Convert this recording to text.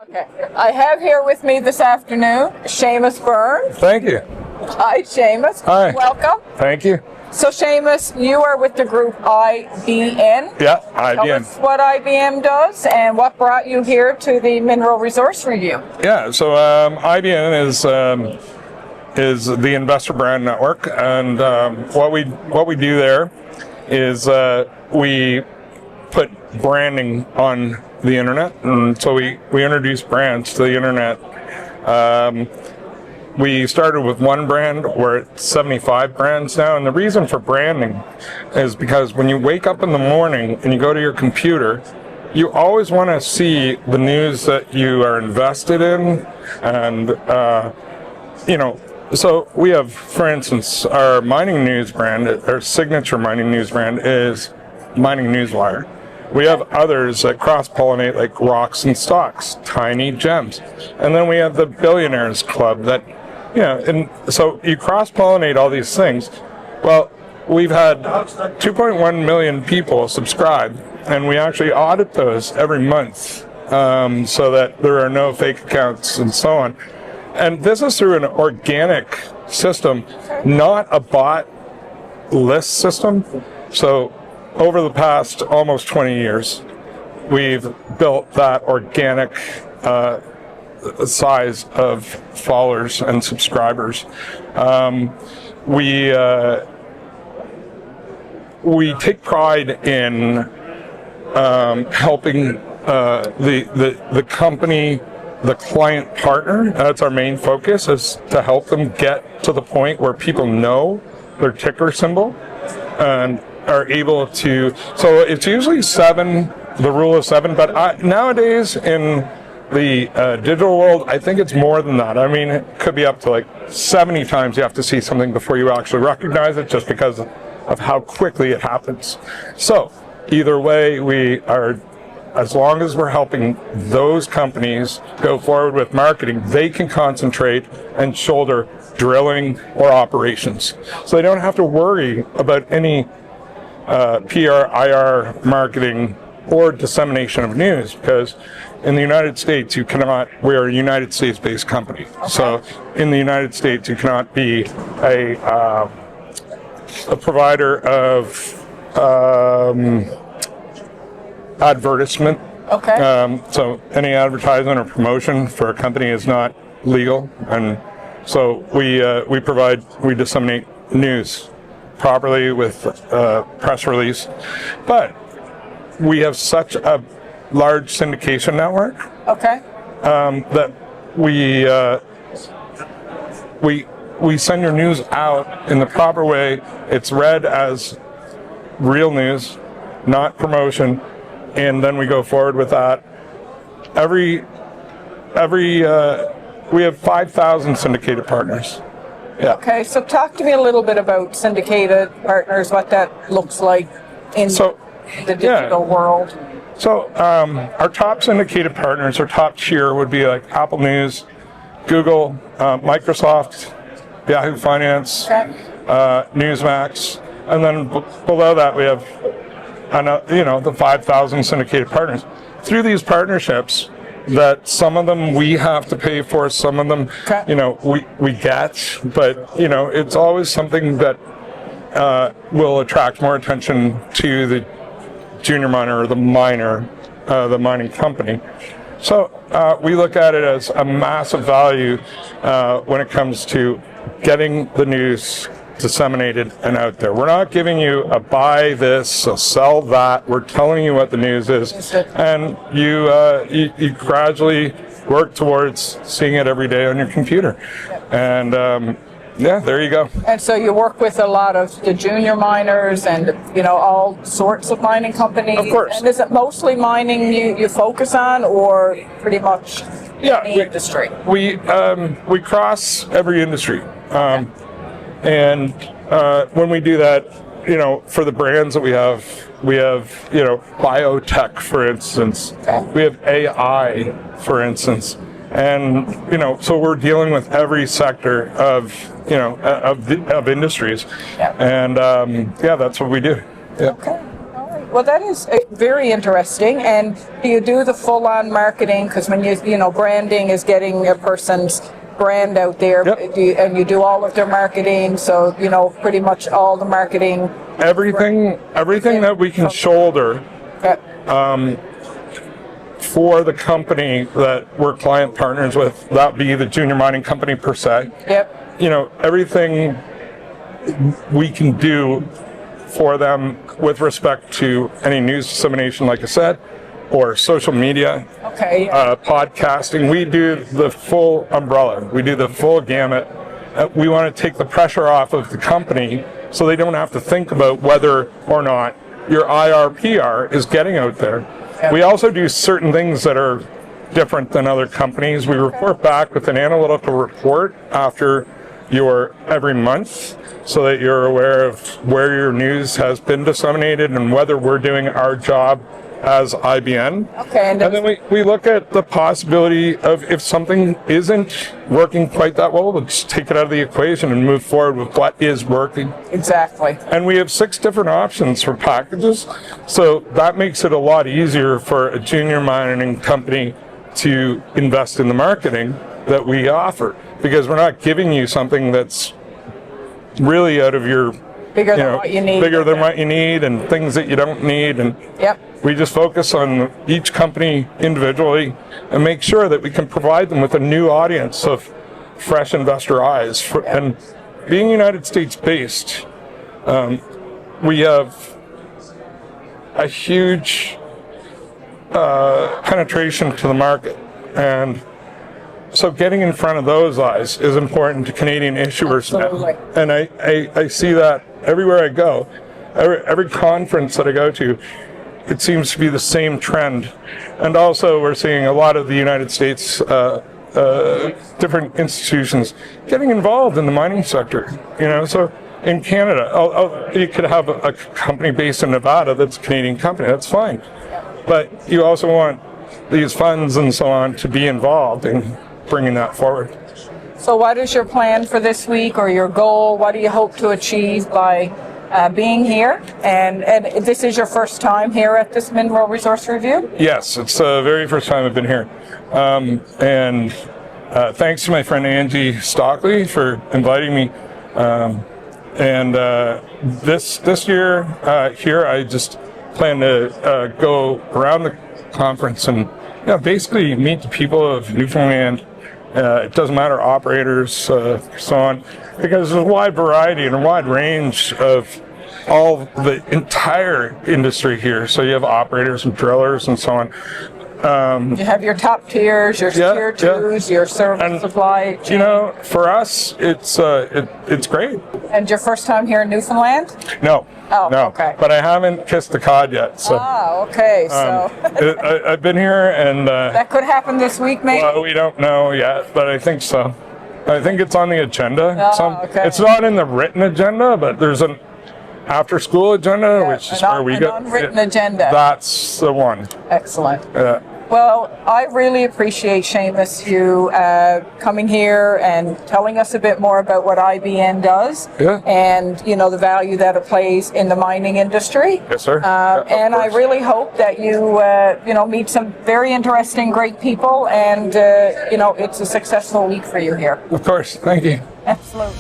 Okay. I have here with me this afternoon Seamus Byrne. Thank you. Hi, Seamus. Hi. Welcome. Thank you. So, Seamus, you are with the group IBN. Yeah, Tell IBN. us what IBN does and what brought you here to the Mineral Resource Review. Yeah, so IBN is the InvestorBrandNetwork, and what we do there is we put branding on the internet, and so we introduce brands to the internet. We started with one brand, we're at 75 brands now, and the reason for branding is because when you wake up in the morning and you go to your computer, you always want to see the news that you are invested in, and so we have, for instance, our mining news brand, our signature mining news brand is Mining Newswire. We have others that cross-pollinate, like Rocks and Stocks, Tiny Gems. And then we have the Billionaires Club that, and so you cross-pollinate all these things. Well, we've had 2.1 million people subscribe, and we actually audit those every month so that there are no fake accounts and so on. And this is through an organic system, not a bot list system. So over the past almost 20 years, we've built that organic size of followers and subscribers. We take pride in helping the company, the client partner. That's our main focus, is to help them get to the point where people know their ticker symbol and are able to. So it's usually 7, the rule of 7, but nowadays in the digital world, I think it's more than that. I mean, it could be up to like 70 times you have to see something before you actually recognize it, just because of how quickly it happens. So either way, we are, as long as we're helping those companies go forward with marketing, they can concentrate and shoulder drilling or operations. So they don't have to worry about any PR, IR, marketing, or dissemination of news, because in the United States, we are a United States-based company. Okay. So in the United States, you cannot be a provider of advertisement. Okay. So any advertisement or promotion for a company is not legal, and so we disseminate news properly with press release. But we have such a large syndication network. Okay. That we send your news out in the proper way. It's read as real news, not promotion, and then we go forward with that. We have 5,000 syndicated partners. Yeah. Okay, so talk to me a little bit about syndicated partners, what that looks like in the digital world. So our top syndicated partners, our top tier would be like Apple News, Google, Microsoft, Yahoo Finance, okay, Newsmax, and then below that we have the 5,000 syndicated partners. Through these partnerships, that some of them we have to pay for, some of them, okay, we get, but it's always something that will attract more attention to the junior miner or the miner, the mining company. So we look at it as a massive value when it comes to getting the news disseminated and out there. We're not giving you a buy this, a sell that. We're telling you what the news is, and you gradually work towards seeing it every day on your computer. And there you go. And so you work with a lot of the junior miners and all sorts of mining companies. Of course. And is it mostly mining you focus on, or pretty much any industry? We cross every industry. And when we do that, for the brands that we have, biotech, for instance. Okay. We have AI, for instance. And, so we're dealing with every sector of industries. Yep. And, that's what we do. Yep. Okay. All right. Well, that is very interesting. And do you do the full-on marketing? Because when branding is getting a person's brand out there, Yep. and you do all of their marketing. So, pretty much all the marketing. Everything that we can shoulder for the company that we're client partners with, that be the junior mining company per se. Yep. Everything we can do for them with respect to any news dissemination, like I said, or social media, Okay. podcasting. We do the full umbrella. We do the full gamut. We want to take the pressure off of the company so they don't have to think about whether or not your IR/PR is getting out there. Yeah. We also do certain things that are different than other companies. We report back with an analytical report after every month so that you're aware of where your news has been disseminated and whether we're doing our job as IBN. Okay. And then we look at the possibility of, if something isn't working quite that well, we'll just take it out of the equation and move forward with what is working. Exactly. And we have 6 different options for packages, so that makes it a lot easier for a junior mining company to invest in the marketing that we offer, because we're not giving you something that's really out of your Bigger than what you need. bigger than what you need, and things that you don't need. And Yep. we just focus on each company individually and make sure that we can provide them with a new audience of fresh investor eyes. And being United States based, we have a huge penetration to the market, and so getting in front of those eyes is important to Canadian issuers Absolutely. now. And I see that everywhere I go. Every conference that I go to, it seems to be the same trend. And also we're seeing a lot of the United States different institutions getting involved in the mining sector. So in Canada, you could have a company based in Nevada that's a Canadian company, that's fine. But you also want these funds and so on to be involved in bringing that forward. So what is your plan for this week, or your goal? What do you hope to achieve by being here? And this is your first time here at this Mineral Resource Review? Yes, it's the very first time I've been here. And thanks to my friend Angie Stockley for inviting me. This year here, I just plan to go around the conference and basically meet the people of Newfoundland. It doesn't matter, operators, so on, because there's a wide variety and a wide range of all the entire industry here. So you have operators and drillers and so on. You have your top tiers, your tier twos, your service supply chain. For us, it's great. And your first time here in Newfoundland? No. Oh, no. okay. But I haven't kissed the cod yet. So. Okay. So I've been here, and that could happen this week, maybe. Well, we don't know yet, but I think so. I think it's on the agenda. Okay. It's not in the written agenda, but there's an after-school agenda, which is where we an go. unwritten agenda. That's the one. Excellent. Yeah. Well, I really appreciate, Seamus, you coming here and telling us a bit more about what IBN does, and the value that it plays in the mining industry. Yes, sir. And I really hope that you meet some very interesting, great people, and it's a successful week for you here. Of course. Thank you. Absolutely.